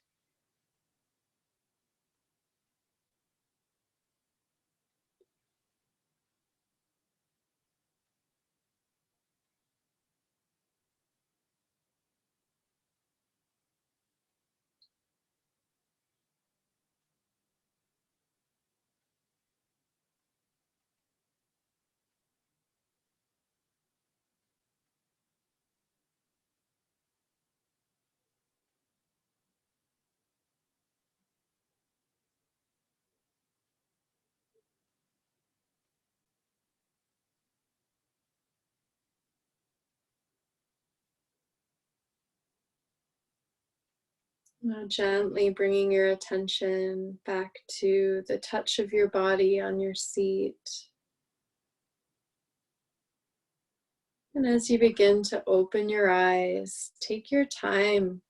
Now gently bringing your attention back to the touch of your body on your seat. And as you begin to open your eyes, take your time,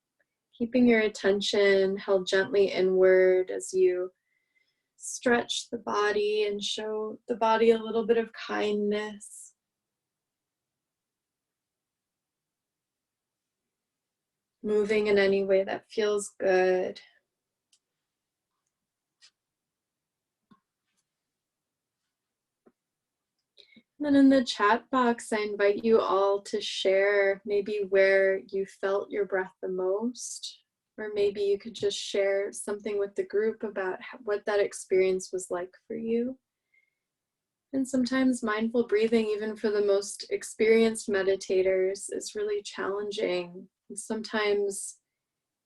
keeping your attention held gently inward as you stretch the body and show the body a little bit of kindness. Moving in any way that feels good. And then in the chat box, I invite you all to share maybe where you felt your breath the most, or maybe you could just share something with the group about what that experience was like for you. And sometimes mindful breathing, even for the most experienced meditators, is really challenging. And sometimes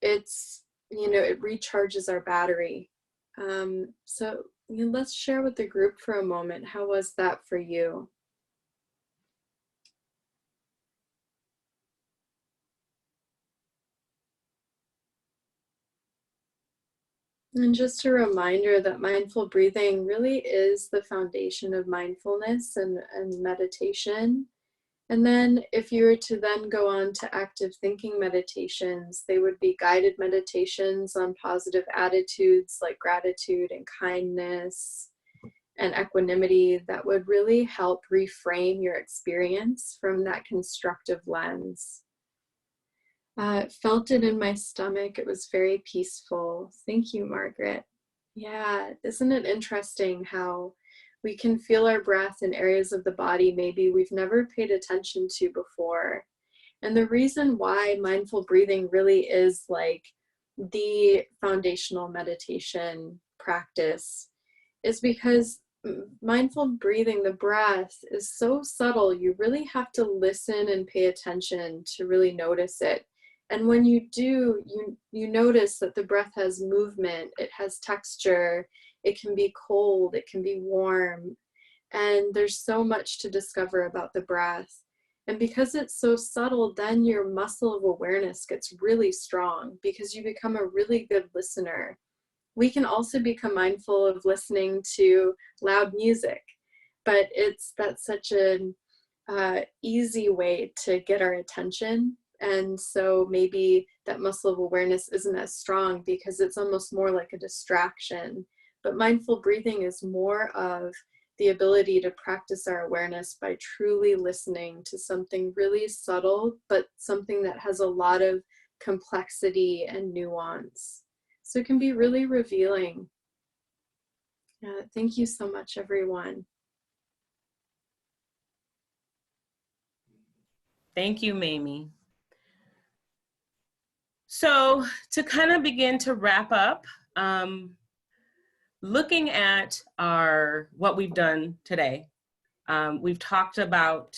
it's, it recharges our battery. So let's share with the group for a moment. How was that for you? And just a reminder that mindful breathing really is the foundation of mindfulness and meditation. And then if you were to then go on to active thinking meditations, they would be guided meditations on positive attitudes like gratitude and kindness and equanimity that would really help reframe your experience from that constructive lens. Felt it in my stomach. It was very peaceful. Thank you, Margaret. Yeah, isn't it interesting how we can feel our breath in areas of the body maybe we've never paid attention to before. And the reason why mindful breathing really is like the foundational meditation practice is because mindful breathing, the breath, is so subtle. You really have to listen and pay attention to really notice it. And when you do, you notice that the breath has movement, it has texture, it can be cold, it can be warm, and there's so much to discover about the breath. And because it's so subtle, then your muscle of awareness gets really strong because you become a really good listener. We can also become mindful of listening to loud music, but that's such an easy way to get our attention. And so maybe that muscle of awareness isn't as strong because it's almost more like a distraction. But mindful breathing is more of the ability to practice our awareness by truly listening to something really subtle, but something that has a lot of complexity and nuance. So it can be really revealing. Thank you so much, everyone. Thank you, Mamie. So to kind of begin to wrap up, looking at what we've done today, we've talked about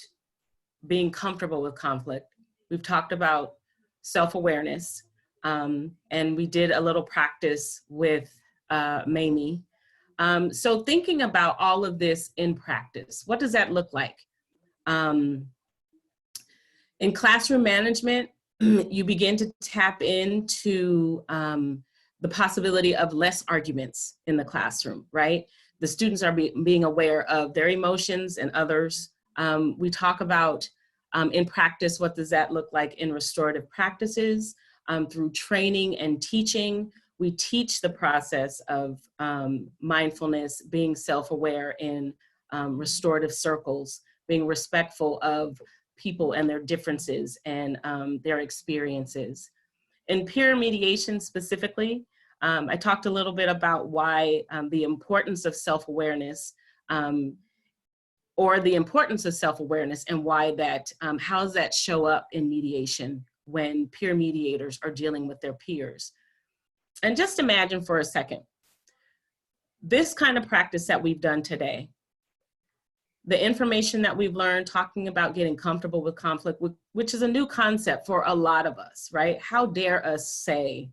being comfortable with conflict. We've talked about self-awareness, and we did a little practice with Mamie. So thinking about all of this in practice, what does that look like? In classroom management, you begin to tap into the possibility of less arguments in the classroom, right? The students are being aware of their emotions and others. We talk about in practice, what does that look like in restorative practices? Through training and teaching, we teach the process of mindfulness, being self-aware in restorative circles, being respectful of people and their differences and their experiences. In peer mediation specifically, I talked a little bit about why the importance of self-awareness or the importance of self-awareness and why that, how does that show up in mediation when peer mediators are dealing with their peers. And just imagine for a second, this kind of practice that we've done today, the information that we've learned talking about getting comfortable with conflict, which is a new concept for a lot of us, right? How dare us say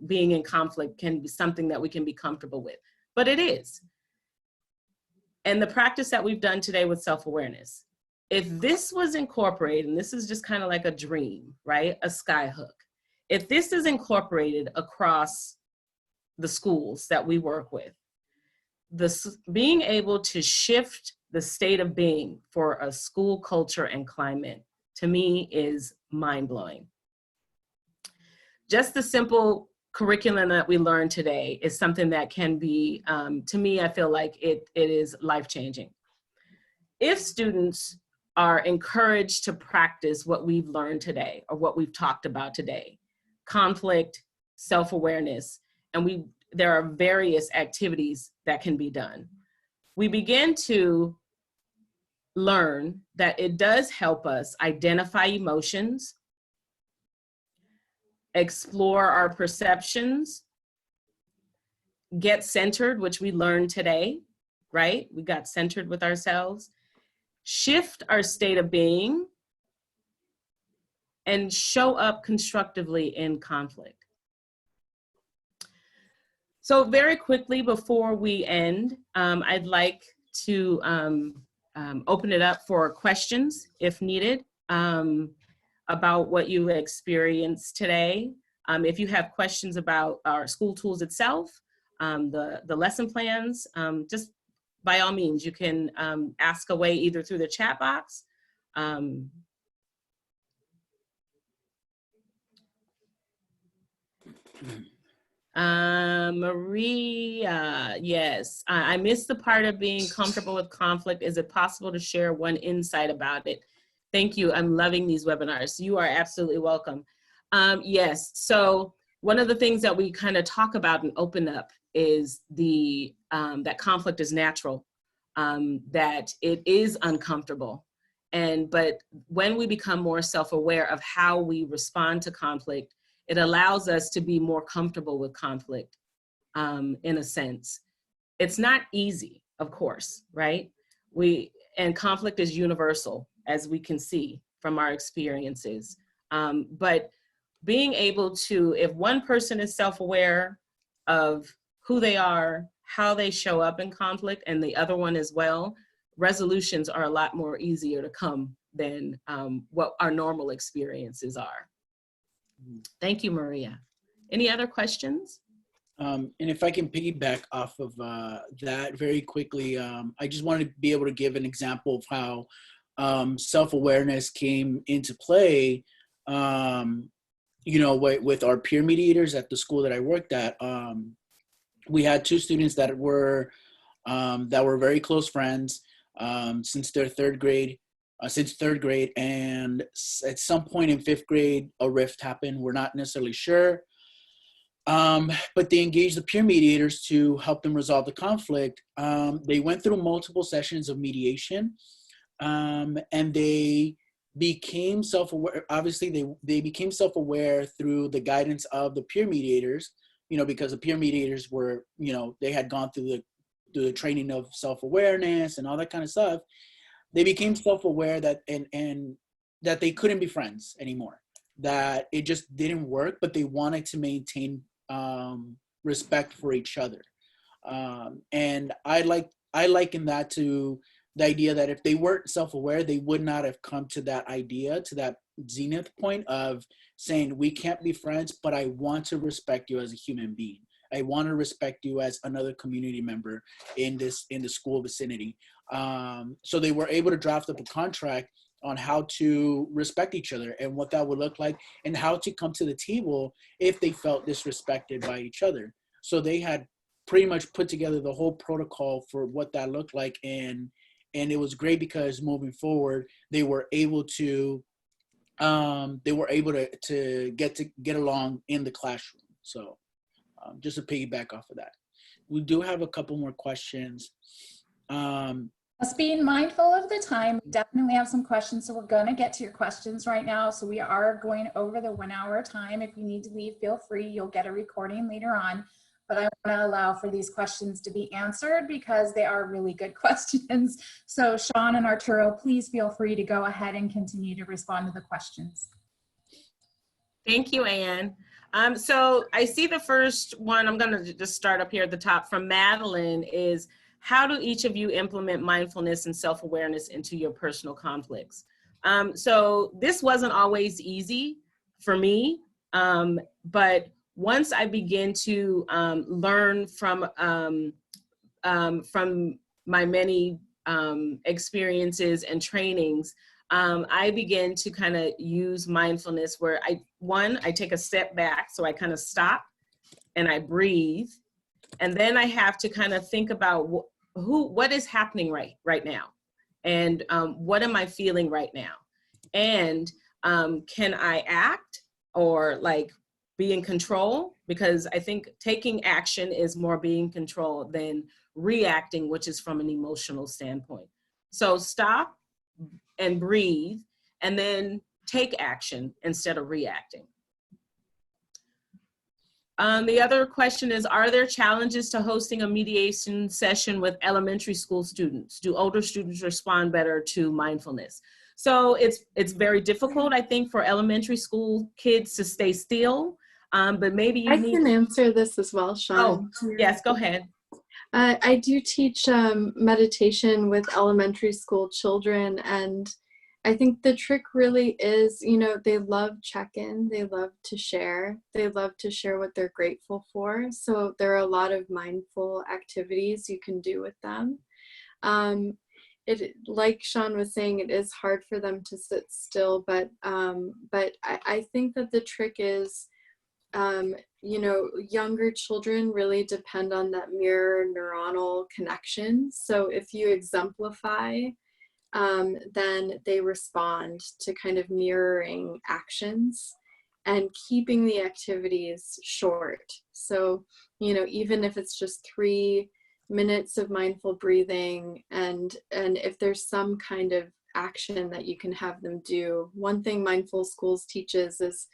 being in conflict can be something that we can be comfortable with, but it is. And the practice that we've done today with self-awareness, if this was incorporated, and this is just kind of like a dream, right? A skyhook. If this is incorporated across the schools that we work with, being able to shift the state of being for a school culture and climate, to me, is mind-blowing. Just the simple curriculum that we learned today is something that can be, to me, I feel like it is life-changing. If students are encouraged to practice what we've learned today or what we've talked about today, conflict, self-awareness, and there are various activities that can be done, we begin to learn that it does help us identify emotions, explore our perceptions, get centered, which we learned today, right? We got centered with ourselves, shift our state of being, and show up constructively in conflict. So very quickly before we end, I'd like to open it up for questions if needed about what you experienced today. If you have questions about our school tools itself, the lesson plans, just by all means, you can ask away either through the chat box. Maria, yes, I missed the part of being comfortable with conflict. Is it possible to share one insight about it? Thank you. I'm loving these webinars. You are absolutely welcome. Yes, so one of the things that we kind of talk about and open up is that conflict is natural, that it is uncomfortable. But when we become more self-aware of how we respond to conflict, it allows us to be more comfortable with conflict, in a sense. It's not easy, of course, right? And conflict is universal, as we can see from our experiences. But being able to, if one person is self-aware of who they are, how they show up in conflict, and the other one as well, resolutions are a lot more easier to come than what our normal experiences are. Thank you, Maria. Any other questions? And if I can piggyback off of that very quickly, I just wanted to be able to give an example of how self-awareness came into play, you know, with our peer mediators at the school that I worked at. We had two students that were very close friends since their third grade, and at some point in fifth grade, a rift happened. We're not necessarily sure, but they engaged the peer mediators to help them resolve the conflict. They went through multiple sessions of mediation, and they became self-aware. Obviously, they became self-aware through the guidance of the peer mediators, you know, because the peer mediators were, you know, they had gone through the training of self-awareness and all that kind of stuff. They became self-aware that and that they couldn't be friends anymore, that it just didn't work, but they wanted to maintain respect for each other. And I liken that to the idea that if they weren't self-aware, they would not have come to that idea, to that zenith point of saying, we can't be friends, but I want to respect you as a human being. I want to respect you as another community member in the school vicinity. So they were able to draft up a contract on how to respect each other and what that would look like, and how to come to the table if they felt disrespected by each other. So they had pretty much put together the whole protocol for what that looked like, and it was great because moving forward, they were able to get along in the classroom. So just to piggyback off of that, we do have a couple more questions. Just being mindful of the time, we definitely have some questions, so we're going to get to your questions right now. So we are going over the 1 hour time. If you need to leave, feel free. You'll get a recording later on. But I want to allow for these questions to be answered because they are really good questions. So Sean and Arturo, please feel free to go ahead and continue to respond to the questions. Thank you, Anne. So I see the first one, I'm going to just start up here at the top from Madeline, is how do each of you implement mindfulness and self-awareness into your personal conflicts? So this wasn't always easy for me. But once I begin to learn from my many experiences and trainings, I begin to kind of use mindfulness where I take a step back, so I kind of stop and I breathe, and then I have to kind of think about what is happening right now, and what am I feeling right now, and can I act or like be in control? Because I think taking action is more being in control than reacting, which is from an emotional standpoint. So stop and breathe, and then take action instead of reacting. The other question is, are there challenges to hosting a mediation session with elementary school students? Do older students respond better to mindfulness? So it's very difficult, I think, for elementary school kids to stay still, but maybe you need— I can answer this as well, Sean. Oh, yes, go ahead. I do teach meditation with elementary school children, and I think the trick really is, they love check-in, they love to share what they're grateful for. So there are a lot of mindful activities you can do with them. Like Sean was saying, it is hard for them to sit still, but I think that the trick is, younger children really depend on that mirror neuronal connection. So if you exemplify, then they respond to kind of mirroring actions and keeping the activities short. So, even if it's just 3 minutes of mindful breathing, and if there's some kind of action that you can have them do. One thing Mindful Schools teaches is,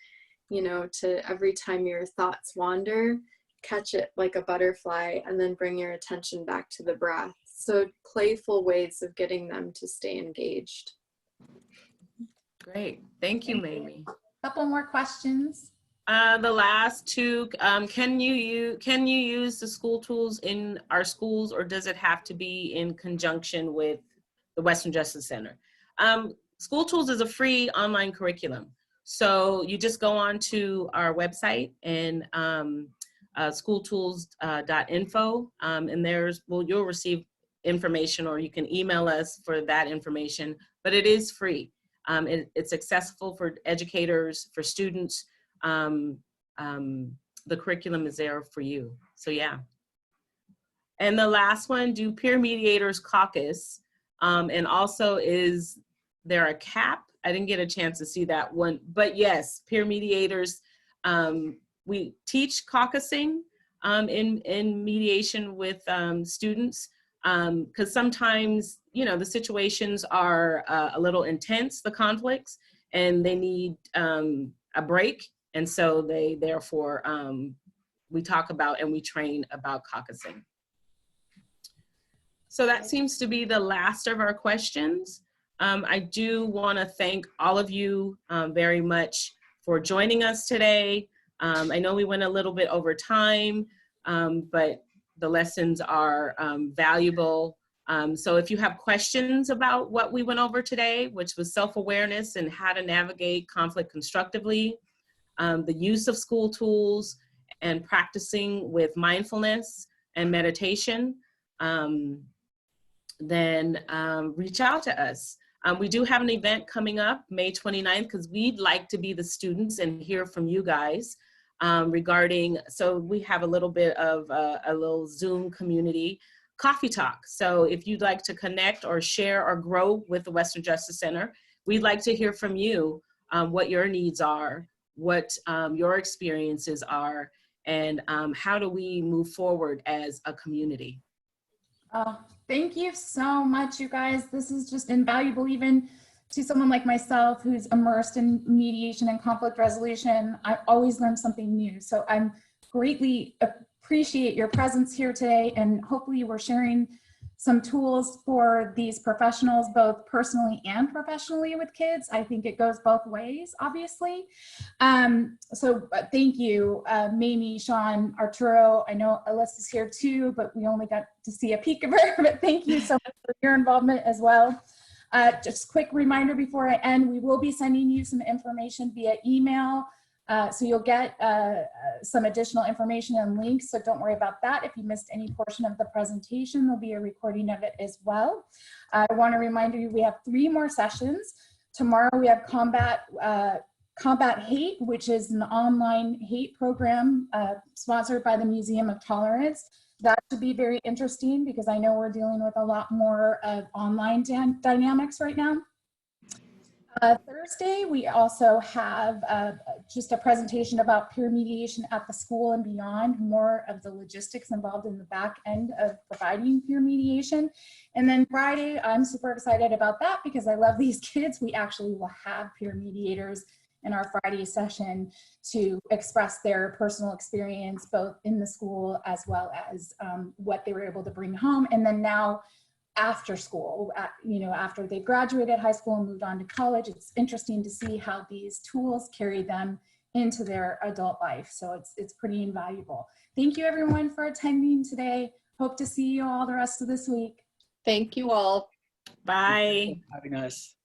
to every time your thoughts wander, catch it like a butterfly and then bring your attention back to the breath. So playful ways of getting them to stay engaged. Great, thank you, Mamie. Couple more questions. The last two, can you use the school tools in our schools, or does it have to be in conjunction with the Western Justice Center? School Tools is a free online curriculum. So you just go on to our website and schooltools.info, and you'll receive information, or you can email us for that information, but it is free. It's accessible for educators, for students. The curriculum is there for you. So yeah. And the last one, do peer mediators caucus? And also, is there a cap? I didn't get a chance to see that one, but yes, peer mediators, we teach caucusing in mediation with students, because sometimes, the situations are a little intense, the conflicts, and they need a break. And so therefore, we talk about and we train about caucusing. So that seems to be the last of our questions. I do want to thank all of you very much for joining us today. I know we went a little bit over time, but the lessons are valuable. So if you have questions about what we went over today, which was self-awareness and how to navigate conflict constructively, the use of school tools, and practicing with mindfulness and meditation, then reach out to us. We do have an event coming up May 29th, because we'd like to be the students and hear from you guys regarding, so we have a little bit of a little Zoom community coffee talk. So if you'd like to connect or share or grow with the Western Justice Center, we'd like to hear from you what your needs are, what your experiences are, and how do we move forward as a community. Thank you so much, you guys. This is just invaluable, even to someone like myself who's immersed in mediation and conflict resolution. I always learn something new. So I'm greatly appreciate your presence here today, and hopefully we're sharing some tools for these professionals, both personally and professionally with kids. I think it goes both ways, obviously. So thank you, Mamie, Sean, Arturo. I know Alyssa's here too, but we only got to see a peek of her, but thank you so much for your involvement as well. Just quick reminder before I end, we will be sending you some information via email So you'll get some additional information and links, so don't worry about that. If you missed any portion of the presentation, there'll be a recording of it as well. I want to remind you we have 3 more sessions. Tomorrow we have Combat Hate, which is an online hate program sponsored by the Museum of Tolerance. That should be very interesting because I know we're dealing with a lot more online dynamics right now. Thursday, we also have just a presentation about peer mediation at the school and beyond, more of the logistics involved in the back end of providing peer mediation. And then Friday, I'm super excited about that because I love these kids. We actually will have peer mediators in our Friday session to express their personal experience, both in the school as well as what they were able to bring home. And then now, after school, after they graduated high school and moved on to college, it's interesting to see how these tools carry them into their adult life. So it's pretty invaluable. Thank you everyone for attending today. Hope to see you all the rest of this week. Thank you all. Bye. Having us.